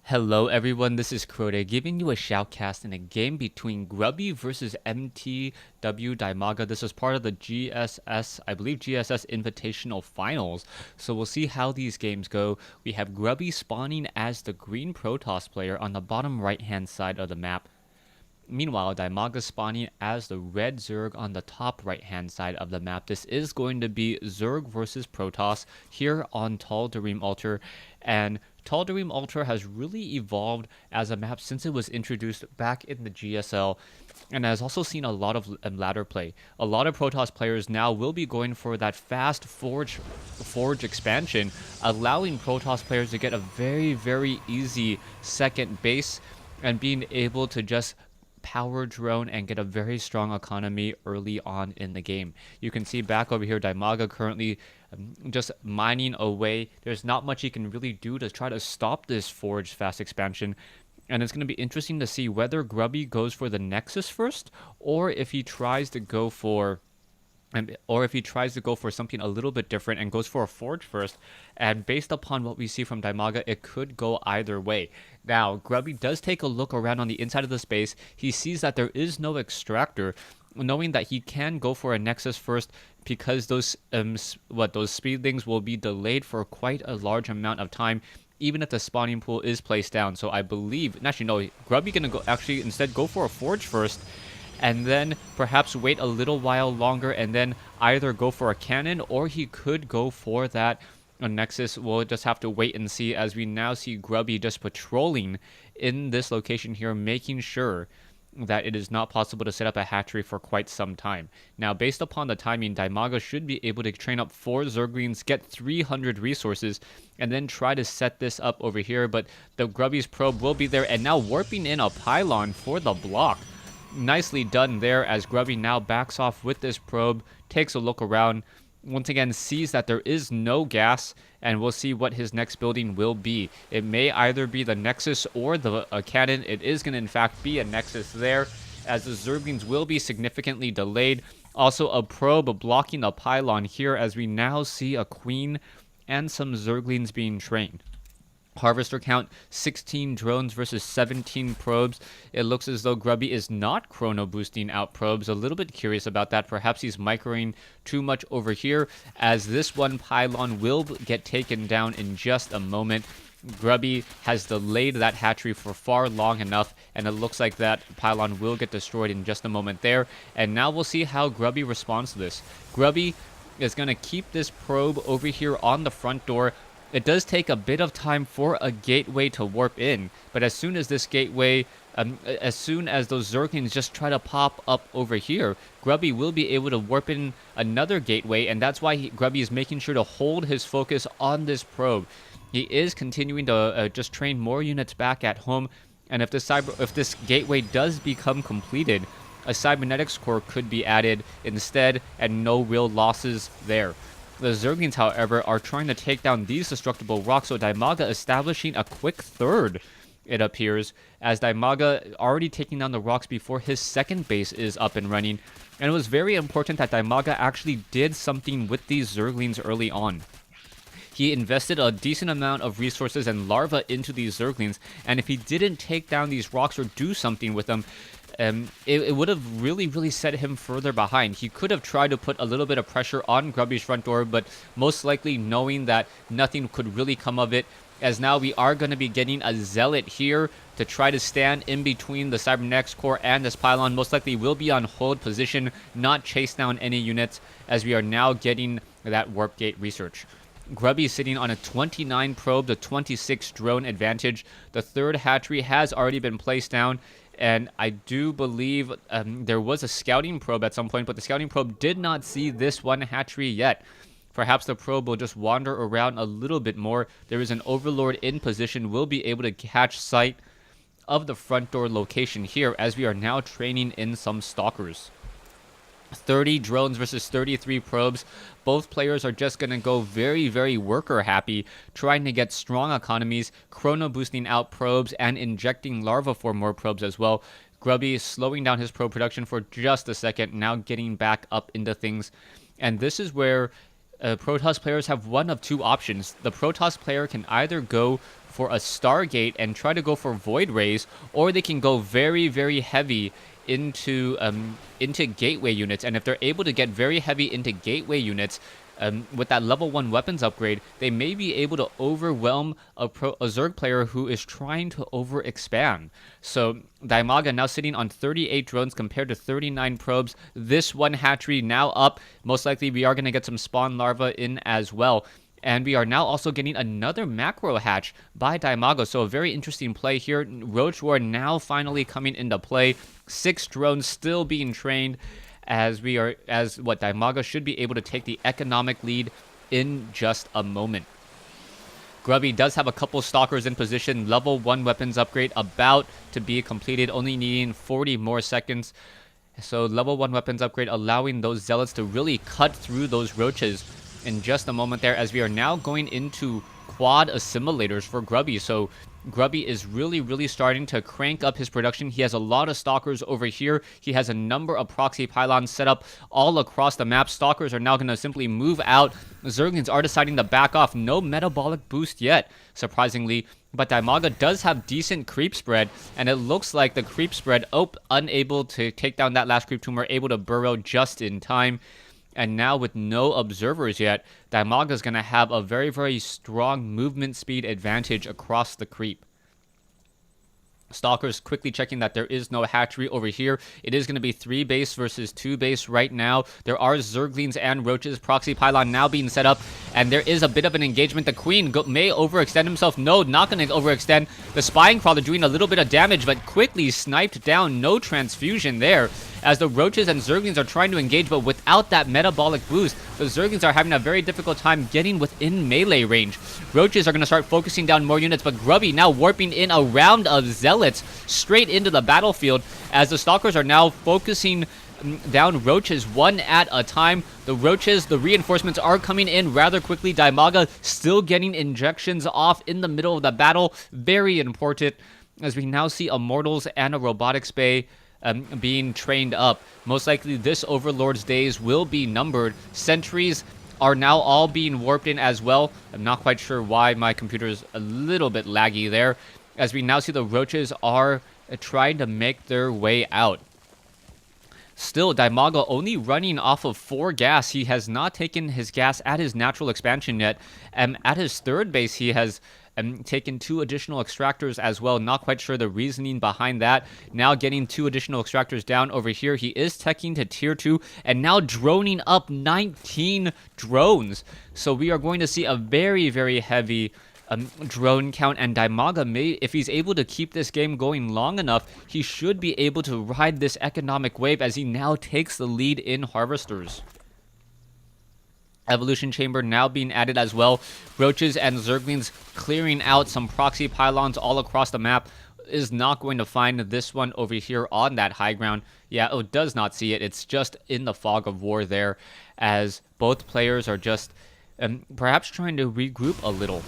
Hello everyone, this is Crota giving you a shoutcast in a game between Grubby versus MTW Dimaga. This is part of the GSS, I believe GSS Invitational Finals. So we'll see how these games go. We have Grubby spawning as the green Protoss player on the bottom right hand side of the map. Meanwhile, Dimaga spawning as the red Zerg on the top right-hand side of the map. This is going to be Zerg versus Protoss here on Tal'Darim Altar, and Tal'Darim Altar has really evolved as a map since it was introduced back in the GSL, and has also seen a lot of ladder play. A lot of Protoss players now will be going for that fast Forge expansion, allowing Protoss players to get a very easy second base and being able to just power drone and get a very strong economy early on in the game. You can see back over here, Dimaga currently just mining away. There's not much he can really do to try to stop this Forge fast expansion. And it's going to be interesting to see whether Grubby goes for the Nexus first, or if he tries to go for something a little bit different and goes for a Forge first. And based upon what we see from Dimaga, it could go either way. Now, Grubby does take a look around on the inside of the space. He sees that there is no extractor, knowing that he can go for a Nexus first because those speedlings will be delayed for quite a large amount of time, even if the spawning pool is placed down. So I believe, actually no, Grubby gonna instead go for a Forge first, and then perhaps wait a little while longer and then either go for a cannon, or he could go for that Nexus. We'll just have to wait and see, as we now see Grubby just patrolling in this location here, making sure that it is not possible to set up a hatchery for quite some time. Now, based upon the timing, Dimaga should be able to train up 4 Zerglings, get 300 resources, and then try to set this up over here. But the Grubby's probe will be there, and now warping in a pylon for the block. Nicely done there, as Grubby now backs off with this probe, takes a look around, once again sees that there is no gas, and we'll see what his next building will be. It may either be the Nexus or the cannon. It is going to in fact be a Nexus there, as the Zerglings will be significantly delayed. Also a probe blocking the pylon here, as we now see a queen and some Zerglings being trained. Harvester count 16 drones versus 17 probes. It looks as though Grubby is not chrono boosting out probes. A little bit curious about that. Perhaps he's microing too much over here, as this one pylon will get taken down in just a moment. Grubby has delayed that hatchery for far long enough, and it looks like that pylon will get destroyed in just a moment there. And now we'll see how Grubby responds to this. Grubby is going to keep this probe over here on the front door. It does take a bit of time for a gateway to warp in, but as soon as this gateway, as soon as those Zerglings just try to pop up over here, Grubby will be able to warp in another gateway, and that's why Grubby is making sure to hold his focus on this probe. He is continuing to just train more units back at home, and if this gateway does become completed, a cybernetics core could be added instead, and no real losses there. The Zerglings, however, are trying to take down these destructible rocks, so Dimaga establishing a quick third, it appears, as Dimaga already taking down the rocks before his second base is up and running. And it was very important that Dimaga actually did something with these Zerglings early on. He invested a decent amount of resources and larva into these Zerglings, and if he didn't take down these rocks or do something with them, it would have really set him further behind. He could have tried to put a little bit of pressure on Grubby's front door, but most likely knowing that nothing could really come of it, as now we are going to be getting a Zealot here to try to stand in between the Cybernetics core and this pylon. Most likely will be on hold position, not chase down any units, as we are now getting that warp gate research. Grubby sitting on a 29 probe to 26 drone advantage. The third hatchery has already been placed down, and I do believe there was a scouting probe at some point, but the scouting probe did not see this one hatchery yet. Perhaps the probe will just wander around a little bit more. There is an overlord in position, will be able to catch sight of the front door location here, as we are now training in some stalkers. 30 drones versus 33 probes. Both players are just going to go very worker happy, trying to get strong economies, chrono boosting out probes, and injecting larva for more probes as well. Grubby slowing down his probe production for just a second, now getting back up into things. And this is where Protoss players have one of two options. The Protoss player can either go for a Stargate and try to go for Void Rays, or they can go very, very heavy into gateway units. And if they're able to get very heavy into gateway units, with that level 1 weapons upgrade, they may be able to overwhelm a Zerg player who is trying to overexpand. So Dimaga now sitting on 38 drones compared to 39 probes. This one hatchery now up. Most likely we are going to get some spawn larvae in as well. And we are now also getting another macro hatch by Dimaga. So a very interesting play here. Roach War now finally coming into play. 6 drones still being trained, as Dimaga should be able to take the economic lead in just a moment. Grubby does have a couple stalkers in position. Level 1 weapons upgrade about to be completed, only needing 40 more seconds. So level 1 weapons upgrade allowing those zealots to really cut through those roaches in just a moment there, as we are now going into quad assimilators for Grubby. So Grubby is really starting to crank up his production. He has a lot of stalkers over here. He has a number of proxy pylons set up all across the map. Stalkers are now going to simply move out. Zerglings are deciding to back off. No metabolic boost yet, surprisingly. But Dimaga does have decent creep spread, and it looks like the creep spread, unable to take down that last creep tumor, able to burrow just in time. And now with no observers yet, Dimaga is going to have a very strong movement speed advantage across the creep. Stalkers quickly checking that there is no hatchery over here. It is going to be 3 base versus 2 base right now. There are Zerglings and Roaches. Proxy pylon now being set up, and there is a bit of an engagement. The Queen may overextend himself. No, not going to overextend. The Spying Crawler doing a little bit of damage, but quickly sniped down. No transfusion there, as the Roaches and Zerglings are trying to engage, but without that metabolic boost, the Zerglings are having a very difficult time getting within melee range. Roaches are going to start focusing down more units, but Grubby now warping in a round of Zealots straight into the battlefield, as the Stalkers are now focusing down Roaches one at a time. The Roaches, the reinforcements are coming in rather quickly. Dimaga still getting injections off in the middle of the battle. Very important, as we now see Immortals and a Robotics Bay being trained up. Most likely this Overlord's days will be numbered. Sentries are now all being warped in as well. I'm not quite sure why my computer is a little bit laggy there, as we now see the Roaches are trying to make their way out. Still, Dimaga only running off of 4 gas. He has not taken his gas at his natural expansion yet. At his 3rd base, he has taken 2 additional extractors as well. Not quite sure the reasoning behind that. Now getting 2 additional extractors down over here. He is teching to tier 2 and now droning up 19 drones. So we are going to see a very heavy drone count, and Dimaga may, if he's able to keep this game going long enough, he should be able to ride this economic wave, as he now takes the lead in harvesters. Evolution Chamber now being added as well. Roaches and Zerglings clearing out some proxy pylons all across the map. Is not going to find this one over here on that high ground. Yeah, it does not see it. It's just in the fog of war there, as both players are just perhaps trying to regroup a little.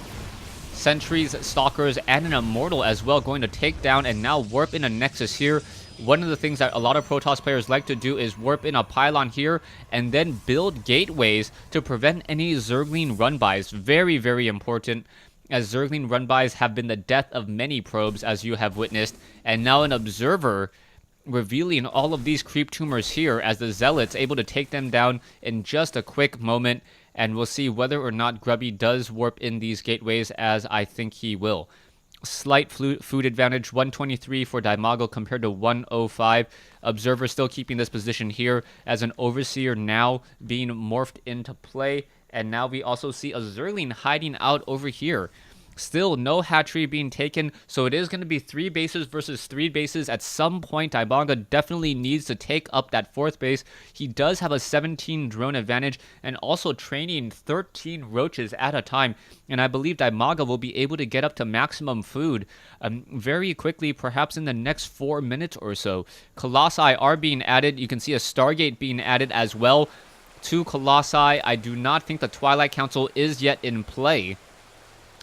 Sentries, Stalkers, and an Immortal as well going to take down and now warp in a Nexus here. One of the things that a lot of Protoss players like to do is warp in a pylon here and then build gateways to prevent any Zergling run-bys. Very important, as Zergling run-bys have been the death of many probes, as you have witnessed. And now an Observer revealing all of these creep tumors here, as the Zealots able to take them down in just a quick moment. And we'll see whether or not Grubby does warp in these gateways, as I think he will. Slight food advantage, 123 for Dimaga compared to 105. Observer still keeping this position here, as an Overseer now being morphed into play. And now we also see a Zergling hiding out over here. Still no hatchery being taken, so it is going to be 3 bases versus 3 bases. At some point, Dimaga definitely needs to take up that 4th base. He does have a 17 drone advantage, and also training 13 Roaches at a time. And I believe Dimaga will be able to get up to maximum food very quickly, perhaps in the next 4 minutes or so. Colossi are being added. You can see a Stargate being added as well. 2 Colossi. I do not think the Twilight Council is yet in play.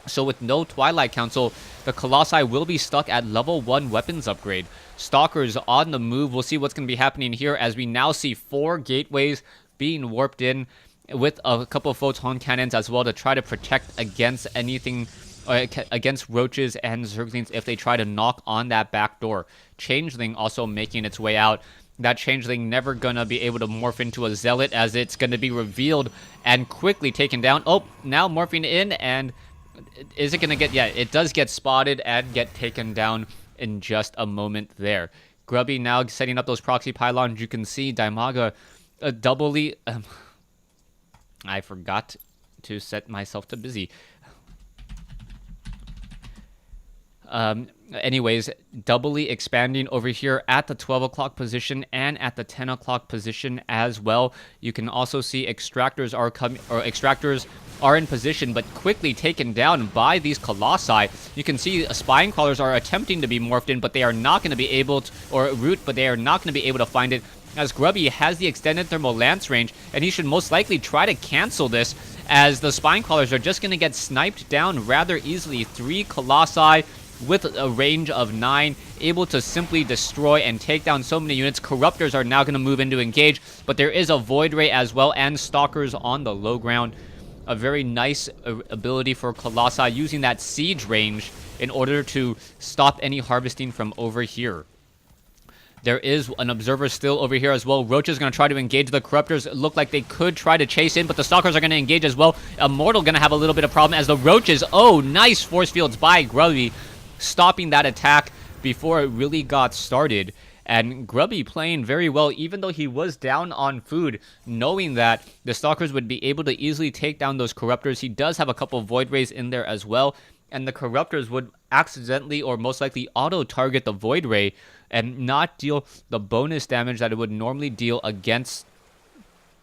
So with no Twilight Council, the Colossi will be stuck at level 1 weapons upgrade. Stalkers on the move. We'll see what's going to be happening here, as we now see 4 gateways being warped in with a couple of photon cannons as well to try to protect against anything against roaches and zerglings if they try to knock on that back door. Changeling also making its way out. That Changeling never gonna be able to morph into a Zealot, as it's gonna be revealed and quickly taken down. Oh, now morphing in, and is it gonna get... Yeah, it does get spotted and get taken down in just a moment there. Grubby now setting up those proxy pylons. You can see Dimaga doubly... I forgot to set myself to busy. Anyways, doubly expanding over here at the 12 o'clock position and at the 10 o'clock position as well. You can also see extractors are coming, or extractors are in position, but quickly taken down by these colossi. You can see spine crawlers are attempting to be morphed in, but they are not going to be able to, or root, but they are not going to be able to find it, as Grubby has the extended thermal lance range, and he should most likely try to cancel this, as the spine crawlers are just going to get sniped down rather easily. 3 colossi with a range of 9, able to simply destroy and take down so many units. Corruptors are now going to move in to engage, but there is a Void Ray as well, and Stalkers on the low ground. A very nice ability for Colossi, using that siege range in order to stop any harvesting from over here. There is an observer still over here as well. Roach is going to try to engage the Corruptors. Look like they could try to chase in, but the Stalkers are going to engage as well. Immortal going to have a little bit of problem as the Roaches... Oh, nice force fields by Grubby, stopping that attack before it really got started. And Grubby playing very well, even though he was down on food, knowing that the Stalkers would be able to easily take down those Corruptors. He does have a couple of Void Rays in there as well, and the Corruptors would accidentally or most likely auto-target the Void Ray and not deal the bonus damage that it would normally deal against...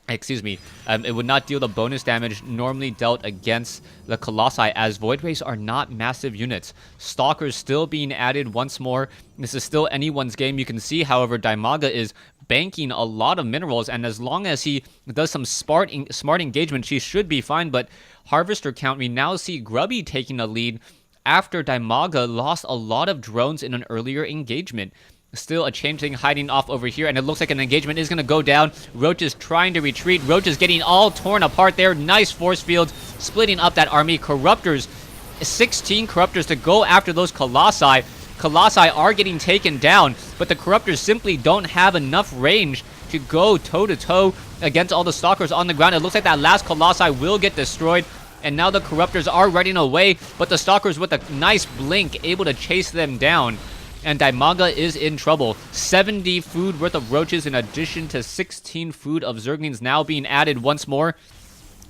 it would not deal the bonus damage normally dealt against the Colossi, as Void Rays are not massive units. Stalkers still being added once more. This is still anyone's game. You can see, however, Dimaga is banking a lot of minerals, and as long as he does some smart engagement, she should be fine. But Harvester count, we now see Grubby taking a lead after Dimaga lost a lot of drones in an earlier engagement. Still a Changeling hiding off over here, and it looks like an engagement is going to go down. Roach is trying to retreat. Roach is getting all torn apart there. Nice force fields splitting up that army. Corruptors, 16 Corruptors to go after those Colossi. Colossi are getting taken down, but the Corruptors simply don't have enough range to go toe-to-toe against all the Stalkers on the ground. It looks like that last Colossi will get destroyed, and now the Corruptors are running away, but the Stalkers with a nice blink able to chase them down. And Dimaga is in trouble. 70 food worth of roaches in addition to 16 food of zerglings now being added once more.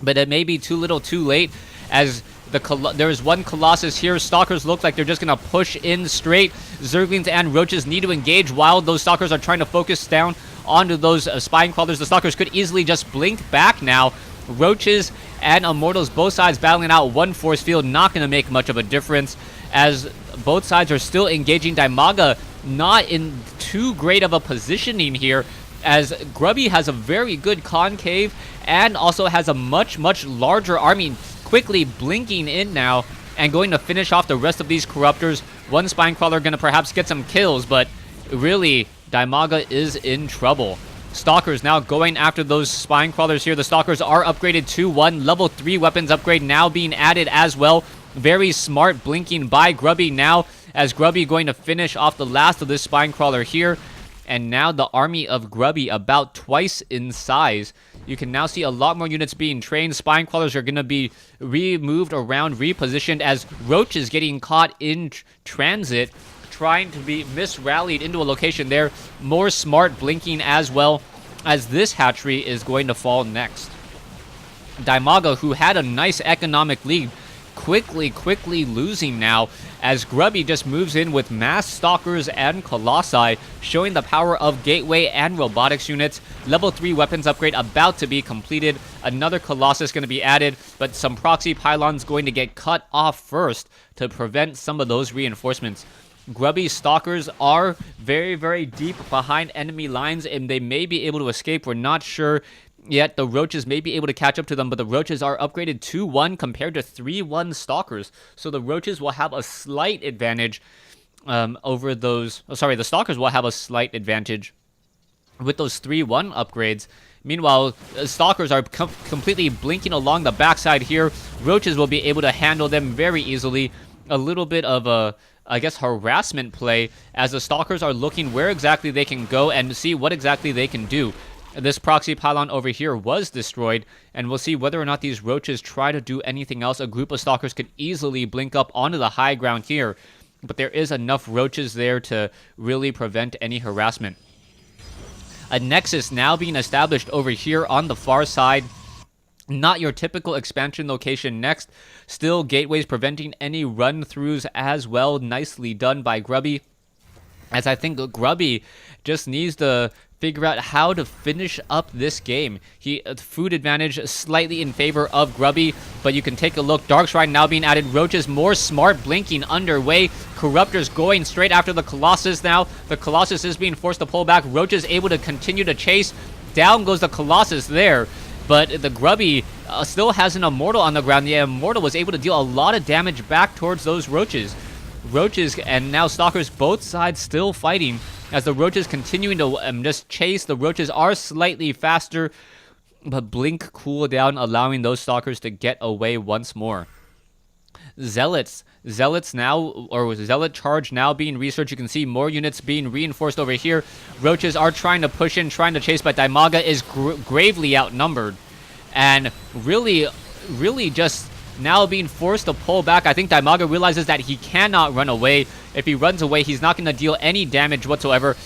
But it may be too little too late, as there is one Colossus here. Stalkers look like they're just going to push in straight. Zerglings and roaches need to engage while those Stalkers are trying to focus down onto those spine crawlers. The Stalkers could easily just blink back now. Roaches and Immortals, both sides battling out one force field, not going to make much of a difference, as both sides are still engaging. Dimaga not in too great of a positioning here, as Grubby has a very good concave and also has a much larger army, quickly blinking in now and going to finish off the rest of these Corruptors. One spine crawler going to perhaps get some kills, but really Dimaga is in trouble. Stalkers now going after those spine crawlers here. The Stalkers are upgraded to 1. Level 3 weapons upgrade now being added as well. Very smart blinking by Grubby now, as Grubby going to finish off the last of this spine crawler here. And now the army of Grubby about twice in size. You can now see a lot more units being trained. Spine crawlers are going to be removed around, repositioned, as Roach is getting caught in transit, trying to be misrallied into a location there. More smart blinking as well, as this hatchery is going to fall next. Dimaga, who had a nice economic lead, quickly losing now, as Grubby just moves in with mass Stalkers and Colossi, showing the power of Gateway and Robotics units. Level 3 weapons upgrade about to be completed. Another Colossus going to be added, but some proxy pylons going to get cut off first to prevent some of those reinforcements. Grubby's Stalkers are very deep behind enemy lines, and they may be able to escape. We're not sure yet. The Roaches may be able to catch up to them, but the Roaches are upgraded to 1 compared to 3-1 Stalkers. So the Roaches will have a slight advantage over those... the Stalkers will have a slight advantage with those 3-1 upgrades, Meanwhile, Stalkers are completely blinking along the backside here. Roaches will be able to handle them very easily. A little bit of a, I guess, harassment play as the Stalkers are looking where exactly they can go and see what exactly they can do. This proxy pylon over here was destroyed, and we'll see whether or not these Roaches try to do anything else. A group of Stalkers could easily blink up onto the high ground here, but there is enough Roaches there to really prevent any harassment. A Nexus now being established over here on the far side. Not your typical expansion location next. Still gateways preventing any run-throughs as well. Nicely done by Grubby. As I think Grubby just needs to figure out how to finish up this game. Food advantage slightly in favor of Grubby, but you can take a look. Dark Shrine now being added. Roaches more smart blinking underway. Corruptors going straight after the Colossus now. The Colossus is being forced to pull back. Roaches able to continue to chase. Down goes the Colossus there. But the Grubby still has an Immortal on the ground. The Immortal was able to deal a lot of damage back towards those Roaches. Roaches and now Stalkers, both sides still fighting as the Roaches continuing to just chase. The Roaches are slightly faster, but blink cooldown allowing those Stalkers to get away once more. Zealots now, or Zealot charge now being researched. You can see more units being reinforced over here. Roaches are trying to push in, trying to chase, but Dimaga is gravely outnumbered. And really just now being forced to pull back. I think Dimaga realizes that he cannot run away. If he runs away, he's not going to deal any damage whatsoever.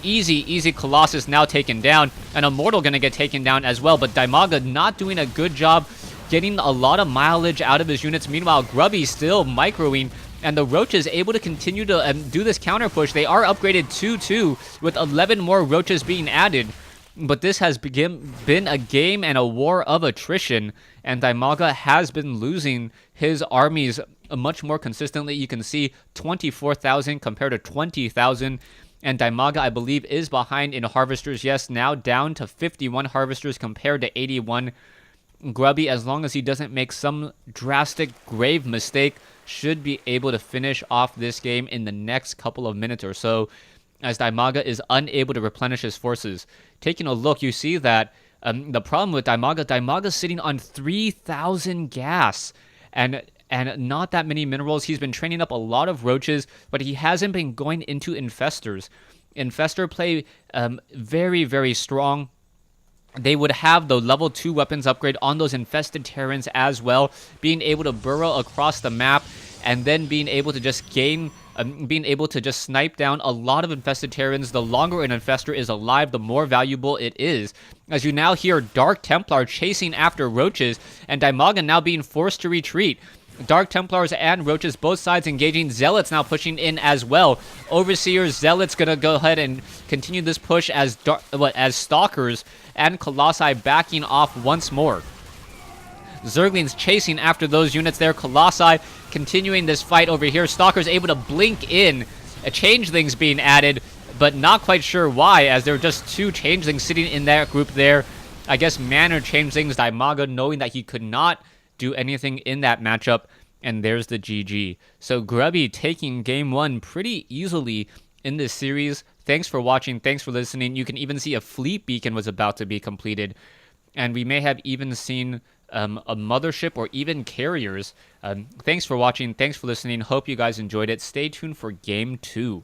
Easy Colossus now taken down. An Immortal going to get taken down as well. But Dimaga not doing a good job getting a lot of mileage out of his units. Meanwhile, Grubby still microing, and the Roaches able to continue to do this counter push. They are upgraded 2-2 with 11 more Roaches being added. But this has been a game and a war of attrition, and Dimaga has been losing his armies much more consistently. You can see 24,000 compared to 20,000. And Dimaga, I believe, is behind in Harvesters. Yes, now down to 51 Harvesters compared to 81. Grubby, as long as he doesn't make some drastic, grave mistake, should be able to finish off this game in the next couple of minutes or so, as Dimaga is unable to replenish his forces. Taking a look, you see that the problem with Dimaga's sitting on 3,000 gas and not that many minerals. He's been training up a lot of Roaches, but he hasn't been going into Infestors. Infestor play very, very strong. They would have the level 2 weapons upgrade on those infested Terrans as well, being able to burrow across the map and then being able to just snipe down a lot of infested Terrans. The longer an Infestor is alive, the more valuable it is. As you now hear Dark Templar chasing after Roaches, and Dimaga now being forced to retreat. Dark Templars and Roaches, both sides engaging. Zealots now pushing in as well. Overseers, Zealots gonna go ahead and continue this push as Stalkers and Colossi backing off once more. Zerglings chasing after those units there. Colossi continuing this fight over here. Stalkers able to blink in. Changelings being added, but not quite sure why, as there are just 2 Changelings sitting in that group there. I guess Manor Changelings, Dimaga knowing that he could not do anything in that matchup, and there's the GG. So Grubby taking game 1 pretty easily in this series. Thanks for watching, thanks for listening. You can even see a fleet beacon was about to be completed, and we may have even seen a mothership or even carriers. Thanks for watching, thanks for listening. Hope you guys enjoyed it. Stay tuned for game 2.